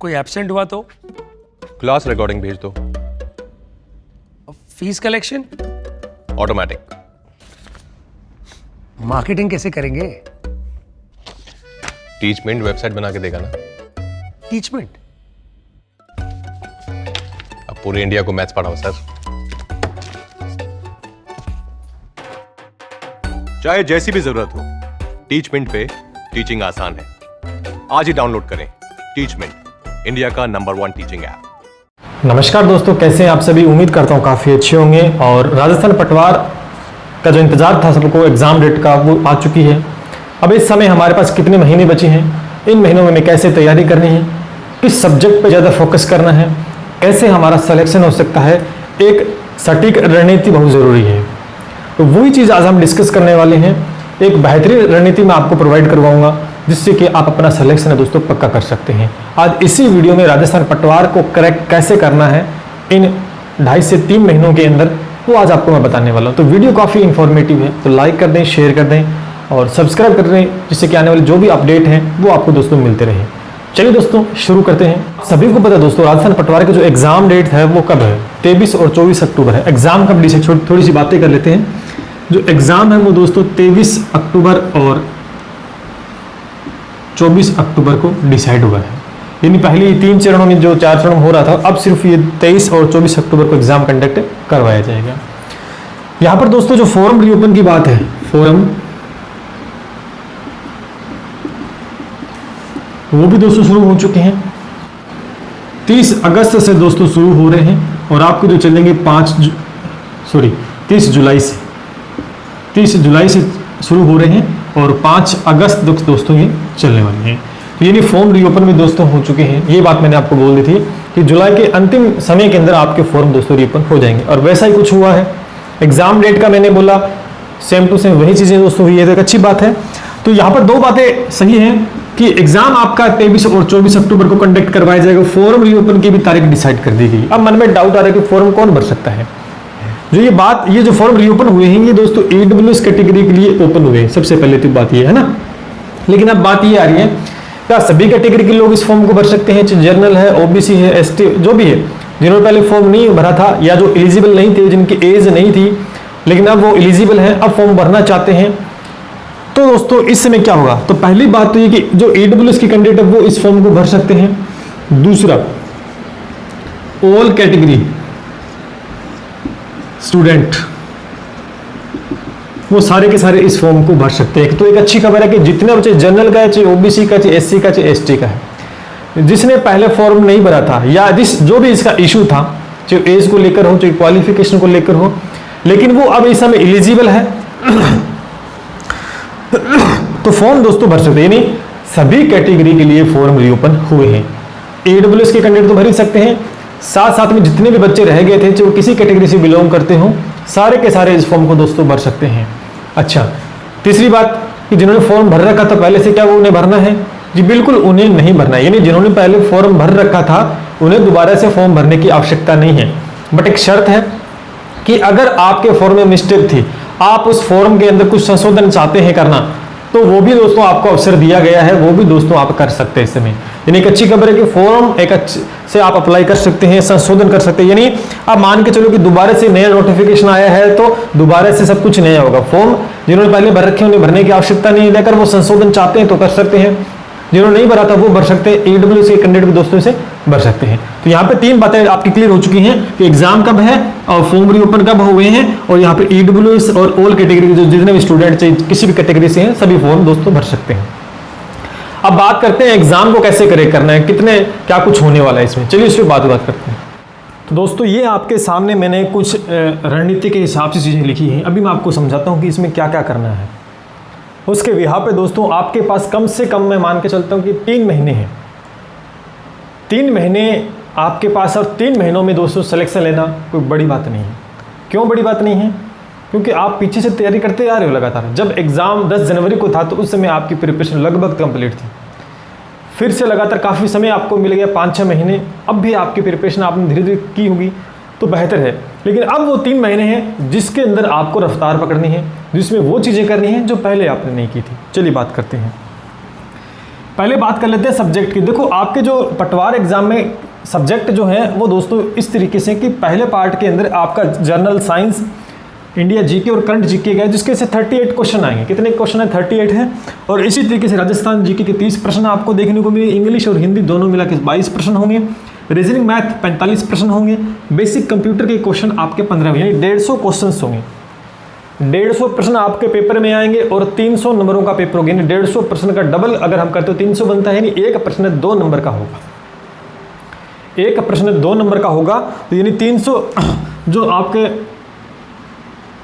कोई एब्सेंट हुआ तो? क्लास रिकॉर्डिंग भेज दो। Fees collection? ऑटोमेटिक। मार्केटिंग कैसे करेंगे? टीचमेंट वेबसाइट बना के देगा ना। टीचमेंट? अब पूरे इंडिया को मैथ्स पढ़ाओ सर। चाहे जैसी भी जरूरत हो, टीचमेंट पे टीचिंग आसान है। आज ही डाउनलोड करें टीचमेंट, इंडिया का नंबर 1 टीचिंग ऐप। नमस्कार दोस्तों, कैसे हैं आप सभी। उम्मीद करता हूँ काफ़ी अच्छे होंगे। और राजस्थान पटवार का जो इंतजार था सबको एग्जाम डेट का, वो आ चुकी है। अब इस समय हमारे पास कितने महीने बचे हैं, इन महीनों में हमें कैसे तैयारी करनी है, किस सब्जेक्ट पर ज़्यादा फोकस करना है, कैसे हमारा सिलेक्शन हो सकता है, एक सटीक रणनीति बहुत ज़रूरी है। तो वही चीज़ आज हम डिस्कस करने वाले हैं। एक बेहतरीन रणनीति मैं आपको प्रोवाइड करवाऊंगा जिससे कि आप अपना सिलेक्शन है दोस्तों पक्का कर सकते हैं। आज इसी वीडियो में राजस्थान पटवार को क्रैक कैसे करना है इन 2.5 से 3 महीनों के अंदर, वो आज आपको मैं बताने वाला हूँ। तो वीडियो काफ़ी इन्फॉर्मेटिव है, तो लाइक कर दें, शेयर कर दें और सब्सक्राइब कर दें, जिससे कि आने वाले जो भी अपडेट हैं वो आपको दोस्तों मिलते रहे। चलिए दोस्तों शुरू करते हैं। सभी को पता है दोस्तों, राजस्थान पटवार का जो एग्जाम डेट है वो कब है, 23 और 24 अक्टूबर है। एग्जाम कब डिसाइड, थोड़ी सी बातें कर लेते हैं। जो एग्जाम है वो दोस्तों 23 अक्टूबर और 24 अक्टूबर को डिसाइड हुआ है। यानी पहले 3 चरणों में जो 4 चरण हो रहा था, अब सिर्फ ये 23 और 24 अक्टूबर को एग्जाम कंडक्ट करवाया जाएगा। यहाँ पर दोस्तों जो फॉर्म रीओपन की बात है, फॉर्म वो भी दोस्तों शुरू हो चुके हैं। 30 अगस्त से दोस्तों शुरू हो रहे हैं और आपको जो चलेंगे 30 जुलाई से शुरू हो रहे हैं और 5 अगस्त दोस्तों ये चलने वाले हैं। तो यानी फॉर्म रीओपन में दोस्तों हो चुके हैं। ये बात मैंने आपको बोल दी थी कि जुलाई के अंतिम समय के अंदर आपके फॉर्म दोस्तों रीओपन हो जाएंगे और वैसा ही कुछ हुआ है। एग्जाम डेट का मैंने बोला सेम टू सेम वही चीज़ें दोस्तों हुई है, तो एक अच्छी बात है। तो यहाँ पर 2 बातें सही हैं कि एग्जाम आपका 23 और 24 अक्टूबर को कंडक्ट करवाया जाएगा। फॉर्म रीओपन की भी तारीख डिसाइड कर दी गई। अब मन में डाउट आ रहा है कि फॉर्म कौन भर सकता है। ये जो फॉर्म रीओपन हुए हैं ये दोस्तों ईडब्ल्यूएस कैटेगरी के लिए ओपन हुए हैं। सबसे पहले तो बात ये है ना। लेकिन अब बात ये आ रही है, क्या सभी कैटेगरी के लोग इस फॉर्म को भर सकते हैं? चाहे जनरल है, ओबीसी है, एसटी जो भी है, जिन्होंने पहले फॉर्म नहीं भरा था या जो एलिजिबल नहीं थे, जिनकी एज नहीं थी, लेकिन अब वो एलिजिबल है, अब फॉर्म भरना चाहते हैं, तो दोस्तों इस समय क्या होगा? तो पहली बात तो ये कि जो ईडब्ल्यूएस के कैंडिडेट है वो इस फॉर्म को भर सकते हैं। दूसरा, ऑल कैटेगरी स्टूडेंट वो सारे के सारे इस फॉर्म को भर सकते हैं। तो एक अच्छी खबर है कि जितने बच्चे जनरल का है, चाहे ओबीसी का, चाहे एससी का, चाहे एसटी का है, जिसने पहले फॉर्म नहीं भरा था या जो भी इसका इशू था, चाहे एज को लेकर हो, चाहे क्वालिफिकेशन को लेकर हो, लेकिन वो अब इस समय एलिजिबल है तो फॉर्म दोस्तों भर सकते हैं। यानी सभी कैटेगरी के लिए फॉर्म रीओपन हुए हैं। ईडब्ल्यूएस के कैंडिडेट तो भर ही सकते हैं, साथ साथ में जितने भी बच्चे रह गए थे जो किसी कैटेगरी से बिलोंग करते हो, सारे के सारे इस फॉर्म को दोस्तों भर सकते हैं। अच्छा, तीसरी बात कि जिन्होंने फॉर्म भर रखा था पहले से, क्या वो उन्हें भरना है? जी बिल्कुल उन्हें नहीं भरना है। यानी जिन्होंने पहले फॉर्म भर रखा था उन्हें दोबारा से फॉर्म भरने की आवश्यकता नहीं है। बट एक शर्त है कि अगर आपके फॉर्म में मिस्टेक थी, आप उस फॉर्म के अंदर कुछ संशोधन चाहते हैं करना, तो वो भी दोस्तों आपको अवसर दिया गया है, वो भी दोस्तों आप कर सकते हैं इस समय। यानी एक अच्छी खबर है कि फॉर्म एक अच्छे से आप अप्लाई कर सकते हैं, संशोधन कर सकते हैं। यानी आप मान के चलो कि दोबारा से नया नोटिफिकेशन आया है तो दोबारा से सब कुछ नया होगा। फॉर्म जिन्होंने पहले भर रखे उन्हें भरने की आवश्यकता नहीं है, लेकर वो संशोधन चाहते हैं तो कर सकते हैं। जिन्होंने नहीं भरा था वो भर सकते हैं। ईडब्ल्यूएस के कैंडिडेट भी दोस्तों से भर सकते हैं। तो यहाँ पे 3 बातें आपकी क्लियर हो चुकी हैं कि एग्जाम कब है और फॉर्म रीओपन कब हुए हैं, और यहाँ पे ईडब्ल्यूएस और ऑल कैटेगरी जो जितने भी स्टूडेंट चाहिए किसी भी कैटेगरी से हैं सभी फॉर्म दोस्तों भर सकते हैं। अब बात करते हैं एग्जाम को कैसे करना है, कितने क्या कुछ होने वाला है इसमें। चलिए इस पर बात करते हैं। तो दोस्तों ये आपके सामने मैंने कुछ रणनीति के हिसाब से चीज़ें लिखी हैं। अभी मैं आपको समझाता हूँ कि इसमें क्या क्या करना है। उसके यहाँ पे दोस्तों आपके पास कम से कम मैं मान के चलता हूँ कि 3 महीने हैं। 3 महीने आपके पास, और 3 महीनों में दोस्तों सिलेक्शन लेना कोई बड़ी बात नहीं है। क्यों बड़ी बात नहीं है? क्योंकि आप पीछे से तैयारी करते आ रहे हो लगातार। जब एग्ज़ाम 10 जनवरी को था तो उस समय आपकी प्रिपरेशन लगभग कंप्लीट थी। फिर से लगातार काफ़ी समय आपको मिल गया, 5-6 महीने। अब भी आपकी प्रिपरेशन आपने धीरे धीरे की होगी तो बेहतर है। लेकिन अब वो 3 महीने हैं जिसके अंदर आपको रफ्तार पकड़नी है, जिसमें वो चीज़ें करनी हैं जो पहले आपने नहीं की थी। चलिए बात करते हैं। पहले बात कर लेते हैं सब्जेक्ट की। देखो आपके जो पटवार एग्जाम में सब्जेक्ट जो है वो दोस्तों इस तरीके से कि पहले पार्ट के अंदर आपका जनरल साइंस, इंडिया जीके और करंट जीके का है, जिसके से 38 क्वेश्चन आएंगे। कितने क्वेश्चन है? 38 है। और इसी तरीके से राजस्थान जीके के 30 प्रश्न आपको देखने को मिले, इंग्लिश और हिंदी दोनों मिला के 22 प्रश्न होंगे, रीजनिंग मैथ 45 प्रश्न होंगे, बेसिक कंप्यूटर के क्वेश्चन आपके 15 यानी 150 क्वेश्चन होंगे। 150 प्रश्न आपके पेपर में आएंगे और 300 नंबरों का पेपर होगा। यानी 150 प्रश्न का डबल अगर हम करते हो 300 बनता है, यानी एक प्रश्न 2 नंबर का होगा। एक प्रश्न 2 नंबर का होगा, तो यानी 300 जो आपके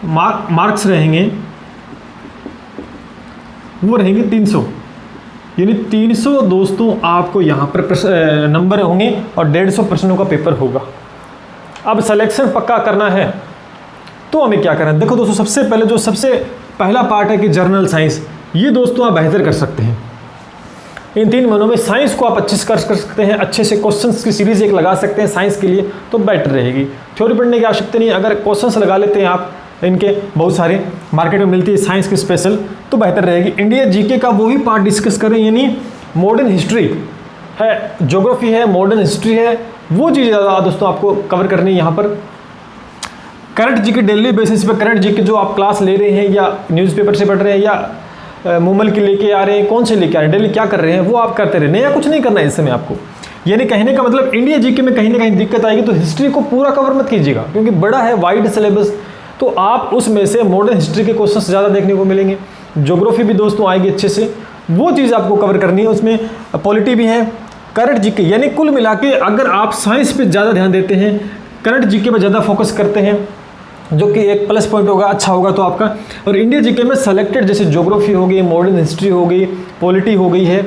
मार्क्स रहेंगे वो रहेंगे 300, यानी 300 दोस्तों आपको यहाँ पर नंबर होंगे और 150 प्रश्नों का पेपर होगा। अब सिलेक्शन पक्का करना है तो हमें क्या करना है? देखो दोस्तों, सबसे पहले जो सबसे पहला पार्ट है कि जर्नल साइंस, ये दोस्तों आप बेहतर कर सकते हैं। इन 3 महीनों में साइंस को आप अच्छे से कर सकते हैं, अच्छे से क्वेश्चंस की सीरीज एक लगा सकते हैं साइंस के लिए, तो बेटर रहेगी। थ्योरी पढ़ने की आवश्यकता नहीं, अगर क्वेश्चंस लगा लेते हैं आप, इनके बहुत सारे मार्केट में मिलती है साइंस की स्पेशल, तो बेहतर रहेगी। इंडिया जीके का वही पार्ट डिस्कस करें, यानी मॉडर्न हिस्ट्री है, ज्योग्राफी है, मॉडर्न हिस्ट्री है, वो चीज़ ज़्यादा दोस्तों आपको कवर करनी है। यहाँ पर करंट जीके डेली बेसिस पे, करंट जीके जो आप क्लास ले रहे हैं या न्यूज़पेपर से पढ़ रहे हैं या मूमल की लेके आ रहे हैं, कौन से लेके आ रहे हैं, डेली क्या कर रहे हैं, वो आप करते रहने, या कुछ नहीं करना है इस समय आपको। यानी कहने का मतलब इंडिया जीके में कहीं ना कहीं दिक्कत आएगी, तो हिस्ट्री को पूरा कवर मत कीजिएगा, क्योंकि बड़ा है, वाइड सिलेबस, तो आप उसमें से मॉडर्न हिस्ट्री के क्वेश्चन ज़्यादा देखने को मिलेंगे। ज्योग्राफी भी दोस्तों आएगी अच्छे से, वो चीज़ आपको कवर करनी है। उसमें पॉलिटी भी है, करंट जीके, यानी कुल मिला के अगर आप साइंस पे ज़्यादा ध्यान देते हैं, करंट जीके पे ज़्यादा फोकस करते हैं, जो कि एक प्लस पॉइंट होगा, अच्छा होगा तो आपका। और इंडिया जीके में सेलेक्टेड जैसे ज्योग्राफी हो गई, मॉडर्न हिस्ट्री हो गई, पॉलिटी हो गई है,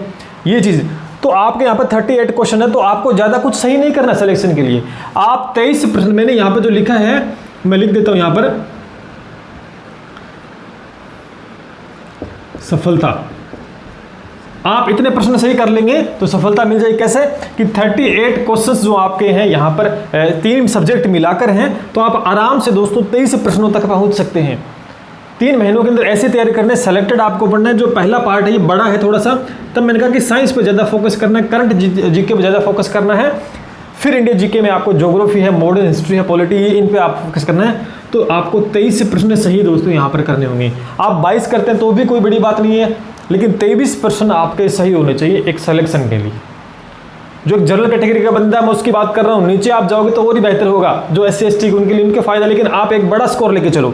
ये चीज़, तो आपके यहाँ पर 38 क्वेश्चन है, तो आपको ज़्यादा कुछ सही नहीं करना सिलेक्शन के लिए। आप 23 प्रश्न, मैंने यहाँ पर जो लिखा है मैं लिख देता हूँ यहाँ पर, सफलता, आप इतने प्रश्न सही कर लेंगे तो सफलता मिल जाएगी। कैसे कि 38 क्वेश्चंस जो आपके हैं यहाँ पर 3 सब्जेक्ट मिलाकर हैं, तो आप आराम से दोस्तों 23 प्रश्नों तक पहुँच सकते हैं। 3 महीनों के अंदर ऐसे तैयारी करने, सेलेक्टेड आपको पढ़ना है। जो पहला पार्ट है ये बड़ा है थोड़ा सा, तब मैंने कहा कि साइंस पे ज़्यादा फोकस करना है, करंट जीके पे ज़्यादा फोकस करना है, फिर इंडिया जीके में आपको ज्योग्राफी है, मॉडर्न हिस्ट्री है, पॉलिटी, ये इन पे आप फोकस करना है। तो आपको 23 प्रश्न सही दोस्तों यहाँ पर करने होंगे। आप 22 करते हैं तो भी कोई बड़ी बात नहीं है, लेकिन 23 प्रश्न आपके सही होने चाहिए एक सिलेक्शन के लिए। जो एक जनरल कैटेगरी का बंदा है, मैं उसकी बात कर रहा हूँ, नीचे आप जाओगे तो और ही बेहतर होगा, जो SC ST उनके लिए उनके फायदा, लेकिन आप एक बड़ा स्कोर लेके चलो।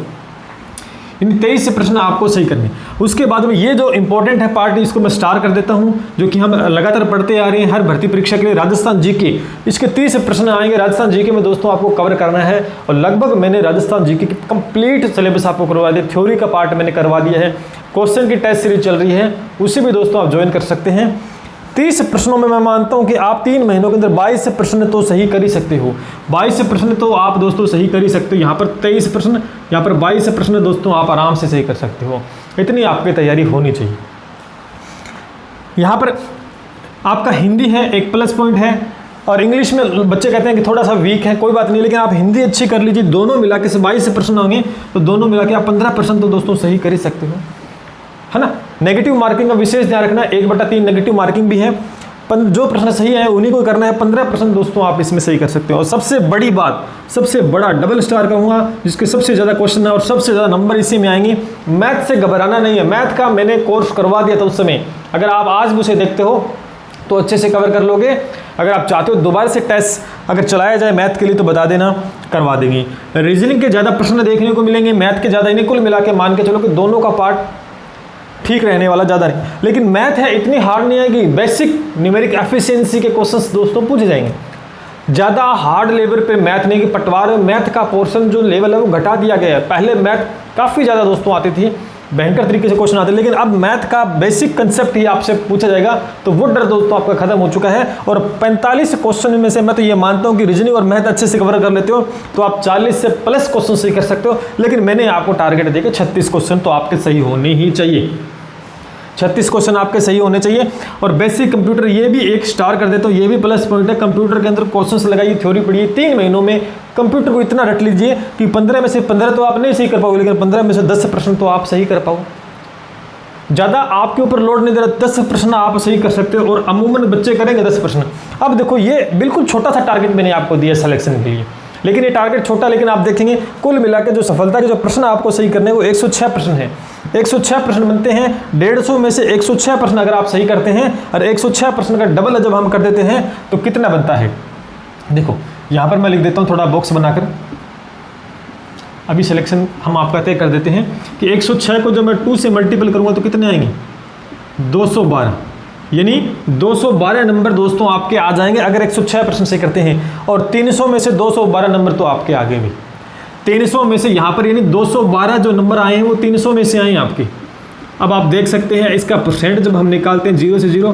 इन 23 प्रश्न आपको सही करने। उसके बाद में ये जो इंपॉर्टेंट है पार्ट, इसको मैं स्टार कर देता हूँ, जो कि हम लगातार पढ़ते आ रहे हैं हर भर्ती परीक्षा के लिए, राजस्थान जीके, इसके 30 प्रश्न आएंगे। राजस्थान जीके में दोस्तों आपको कवर करना है, और लगभग मैंने राजस्थान जीके की कंप्लीट सिलेबस आपको करवा दिया, थ्योरी का पार्ट मैंने करवा दिया है, क्वेश्चन की टेस्ट सीरीज चल रही है, उसे भी दोस्तों आप ज्वाइन कर सकते हैं। 30 प्रश्नों में मैं मानता हूं कि आप 3 महीनों के अंदर 22 प्रश्न तो सही कर ही सकते हो। 22 प्रश्न तो आप दोस्तों सही कर ही सकते हो। यहाँ पर 23 प्रश्न, यहाँ पर 22 प्रश्न दोस्तों आप आराम से सही कर सकते हो। इतनी आपकी तैयारी होनी चाहिए। यहाँ पर आपका हिंदी है, एक प्लस पॉइंट है, और इंग्लिश में बच्चे कहते हैं कि थोड़ा सा वीक है, कोई बात नहीं, लेकिन आप हिंदी अच्छी कर लीजिए। दोनों मिला के से 22 प्रश्न होंगे, तो दोनों मिला के आप 15 प्रश्न तो दोस्तों सही कर ही सकते हो, है ना। नेगेटिव मार्किंग का विशेष ध्यान रखना, 1/3 नेगेटिव मार्किंग भी है, जो प्रश्न सही है उन्हीं को करना है। 15 प्रश्न दोस्तों आप इसमें सही कर सकते हो। और सबसे बड़ी बात, सबसे बड़ा डबल स्टार कहूँगा, जिसके सबसे ज़्यादा क्वेश्चन है और सबसे ज़्यादा नंबर इसी में आएंगे, मैथ से घबराना नहीं है। मैथ का मैंने कोर्स करवा दिया था उस समय, अगर आप आज भी उसे देखते हो तो अच्छे से कवर कर लोगे। अगर आप चाहते हो दोबारा से टेस्ट अगर चलाया जाए मैथ के लिए तो बता देना, करवा देंगे। रीजनिंग के ज़्यादा प्रश्न देखने को मिलेंगे, मैथ के ज़्यादा, इन्हें कुल मिला के मान के चलो कि दोनों का पार्ट ठीक रहने वाला, ज़्यादा नहीं। लेकिन मैथ है, इतनी हार्ड नहीं आएगी। बेसिक न्यूमेरिक एफिशिएंसी के क्वेश्चंस दोस्तों पूछे जाएंगे, ज़्यादा हार्ड लेवल पे मैथ नहीं। कि पटवार में मैथ का पोर्शन जो लेवल है वो घटा दिया गया है। पहले मैथ काफ़ी ज़्यादा दोस्तों आती थी, भयंकर तरीके से क्वेश्चन आते, लेकिन अब मैथ का बेसिक कंसेप्ट ही आपसे पूछा जाएगा, तो वो डर दोस्तों आपका खत्म हो चुका है। और 45 क्वेश्चन में से मैं तो ये मानता हूँ कि रीजनिंग और मैथ अच्छे से कवर कर लेते हो तो आप 40 से प्लस क्वेश्चन सही कर सकते हो। लेकिन मैंने आपको टारगेट देके 36 क्वेश्चन तो आपके सही होने ही चाहिए, 36 क्वेश्चन आपके सही होने चाहिए। और बेसिक कंप्यूटर ये भी एक स्टार कर देता हूँ, ये भी प्लस पॉइंट है। कंप्यूटर के अंदर क्वेश्चंस लगाइए, थ्योरी पढ़िए, 3 महीनों में कंप्यूटर को इतना रट लीजिए कि 15 में से 15 तो आप नहीं सही कर पाओगे, लेकिन 15 में से 10 प्रश्न तो आप सही कर पाओ। ज़्यादा आपके ऊपर लोड नहीं दे रहा, 10 प्रश्न आप सही कर सकते हो और अमूमन बच्चे करेंगे 10 प्रश्न। अब देखो ये बिल्कुल छोटा सा टारगेट मैंने आपको दिया सिलेक्शन के लिए, लेकिन ये टारगेट छोटा, लेकिन आप देखेंगे कुल मिला के जो सफलता के जो प्रश्न आपको सही करने वो 106 प्रश्न है। 106 प्रश्न बनते हैं, 150 में से 106 प्रश्न अगर आप सही करते हैं और 106 प्रश्न का डबल जब हम कर देते हैं तो कितना बनता है। देखो यहाँ पर मैं लिख देता हूँ थोड़ा बॉक्स बनाकर, अभी सिलेक्शन हम आपका तय कर देते हैं कि 106 को जब मैं 2 से मल्टीपल करूँगा तो कितने आएंगे, 212, यानी 212 नंबर दोस्तों आपके आ जाएंगे अगर 106 प्रश्न सही करते हैं। और 300 में से 212 नंबर तो आपके आगे भी, 300 में से यहाँ पर यानी 212 जो नंबर आए हैं वो 300 में से आए हैं आपके। अब आप देख सकते हैं इसका परसेंट जब हम निकालते हैं 0 से 0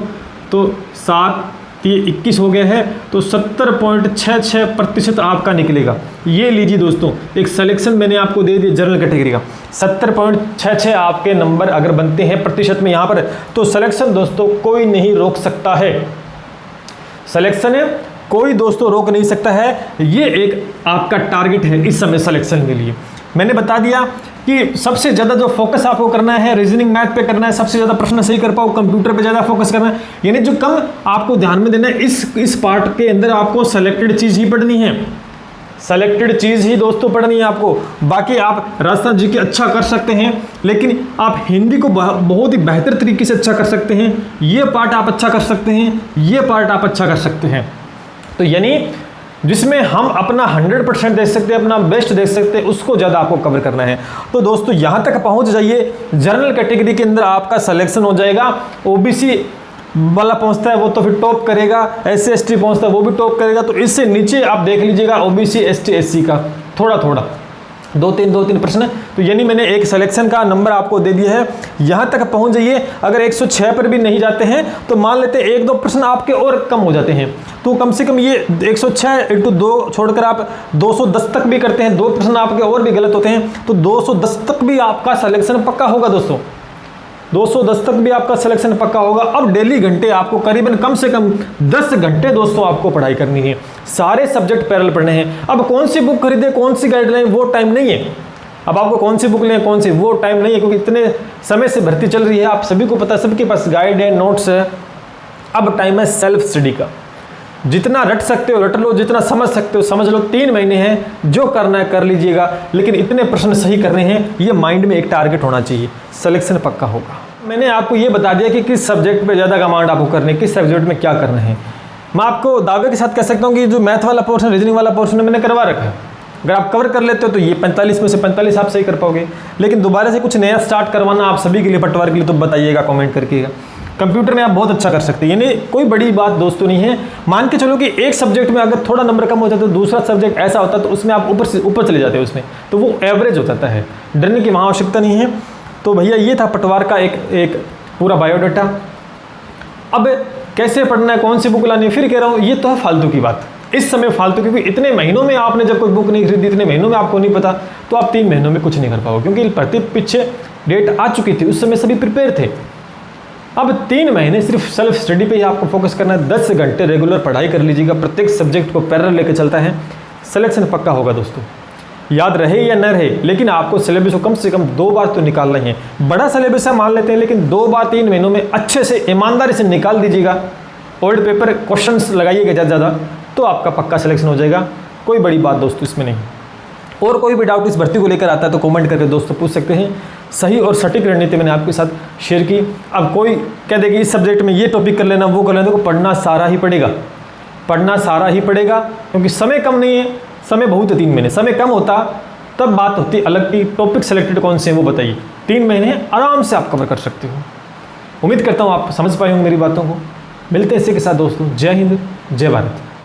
तो 7 ये 21 हो गया है, तो 70.66% आपका निकलेगा। ये लीजिए दोस्तों एक सिलेक्शन मैंने आपको दे दिया जनरल कैटेगरी का, 70.66 आपके नंबर अगर बनते हैं प्रतिशत में यहाँ पर, तो सिलेक्शन दोस्तों कोई नहीं रोक सकता है। सिलेक्शन है कोई दोस्तों रोक नहीं सकता है। ये एक आपका टारगेट है इस समय सिलेक्शन के लिए। मैंने बता दिया कि सबसे ज़्यादा जो फोकस आपको करना है रीजनिंग मैथ पे करना है, सबसे ज़्यादा प्रश्न सही कर पाओ, कंप्यूटर पे ज़्यादा फोकस करना है, यानी जो कम आपको ध्यान में देना है इस पार्ट के अंदर आपको सेलेक्टेड चीज़ ही पढ़नी है, सेलेक्टेड चीज़ ही दोस्तों पढ़नी है आपको। बाकी आप राजस्थान जी के अच्छा कर सकते हैं, लेकिन आप हिंदी को बहुत ही बेहतर तरीके से अच्छा कर सकते हैं, ये पार्ट आप अच्छा कर सकते हैं, ये पार्ट आप अच्छा कर सकते हैं। तो यानी जिसमें हम अपना 100% दे सकते हैं, अपना बेस्ट दे सकते हैं, उसको ज़्यादा आपको कवर करना है। तो दोस्तों यहाँ तक पहुँच जाइए, जनरल कैटेगरी के अंदर आपका सिलेक्शन हो जाएगा। ओबीसी वाला पहुँचता है वो तो फिर टॉप करेगा, SC ST पहुँचता है वो भी टॉप करेगा। तो इससे नीचे आप देख लीजिएगा OBC ST SC का थोड़ा थोड़ा 2-3 प्रश्न। तो यानी मैंने एक सिलेक्शन का नंबर आपको दे दिया है, यहाँ तक पहुँच जाइए। अगर 106 पर भी नहीं जाते हैं तो मान लेते हैं 1-2 प्रश्न आपके और कम हो जाते हैं, तो कम से कम ये 106 × 2 छोड़कर आप 210 तक भी करते हैं, 2 प्रश्न आपके और भी गलत होते हैं तो 210 तक भी आपका सिलेक्शन पक्का होगा दोस्तों, 210 तक भी आपका सिलेक्शन पक्का होगा। अब डेली घंटे आपको करीबन कम से कम 10 घंटे दोस्तों आपको पढ़ाई करनी है, सारे सब्जेक्ट पैरेलल पढ़ने हैं। अब कौन सी बुक खरीदे, कौन सी गाइडलाइन, वो टाइम नहीं है। अब आपको कौन सी बुक लें, कौन सी, वो टाइम नहीं है, क्योंकि इतने समय से भर्ती चल रही है, आप सभी को पता है, सबके पास गाइड है, नोट्स है। अब टाइम है सेल्फ स्टडी का, जितना रट सकते हो रट लो, जितना समझ सकते हो समझ लो। 3 महीने हैं, जो करना है कर लीजिएगा, लेकिन इतने प्रश्न सही करने हैं, ये माइंड में एक टारगेट होना चाहिए, सिलेक्शन पक्का होगा। मैंने आपको ये बता दिया कि किस सब्जेक्ट पे ज़्यादा कमांड आपको करनी है, किस सब्जेक्ट में क्या करना है। मैं आपको दावे के साथ कह सकता हूँ कि जो मैथ वाला पोर्शन, रीजनिंग वाला पोर्शन मैंने करवा रखा है, अगर आप कवर कर लेते हो तो ये 45 में से 45 आप सही कर पाओगे। लेकिन दोबारा से कुछ नया स्टार्ट करवाना आप सभी के लिए, पटवार के लिए, तो बताइएगा कमेंट करके। कंप्यूटर में आप बहुत अच्छा कर सकते हैं, यानी कोई बड़ी बात दोस्तों नहीं है। मान के चलो कि एक सब्जेक्ट में अगर थोड़ा नंबर कम हो जाता है तो दूसरा सब्जेक्ट ऐसा होता है तो उसमें आप ऊपर चले जाते हो उसमें, तो वो एवरेज हो जाता है, डरने की वहाँ आवश्यकता नहीं है। तो भैया ये था पटवार का एक पूरा बायोडाटा। अब कैसे पढ़ना है, कौन सी बुक लानी है, फिर कह रहा हूँ ये तो है फालतू की बात इस समय, फालतू, क्योंकि इतने महीनों में आपने जब कोई बुक नहीं खरीदी, इतने महीनों में आपको नहीं पता, तो आप 3 महीनों में कुछ नहीं कर पाओगे, क्योंकि भर्ती पीछे डेट आ चुकी थी, उस समय सभी प्रिपेयर थे। अब 3 महीने सिर्फ सेल्फ स्टडी पे ही आपको फोकस करना है। 10 घंटे रेगुलर पढ़ाई कर लीजिएगा, प्रत्येक सब्जेक्ट को पैरेलल लेके चलता है, सिलेक्शन पक्का होगा दोस्तों। याद रहे या न रहे, लेकिन आपको सिलेबस को कम से कम 2 बार तो निकालना ही है। बड़ा सिलेबस है मान लेते हैं, लेकिन 2 बार 3 महीनों में अच्छे से ईमानदारी से निकाल दीजिएगा। ओल्ड पेपर क्वेश्चंस लगाइएगा ज़्यादा, तो आपका पक्का सिलेक्शन हो जाएगा। कोई बड़ी बात दोस्तों इसमें नहीं। और कोई भी डाउट इस भर्ती को लेकर आता है तो कमेंट करके दोस्तों पूछ सकते हैं। सही और सटीक रणनीति मैंने आपके साथ शेयर की। अब कोई कह दे कि इस सब्जेक्ट में ये टॉपिक कर लेना, वो कर लेना, तो पढ़ना सारा ही पड़ेगा, पढ़ना सारा ही पड़ेगा, क्योंकि समय कम नहीं है, समय बहुत है। 3 महीने, समय कम होता तब बात होती अलग की, टॉपिक सेलेक्टेड कौन से हैं वो बताइए। 3 महीने आराम से आप कवर कर सकते हो। उम्मीद करता हूँ आप समझ पाए होंगे मेरी बातों को। मिलते हैं इसी के साथ दोस्तों। जय हिंद, जय भारत।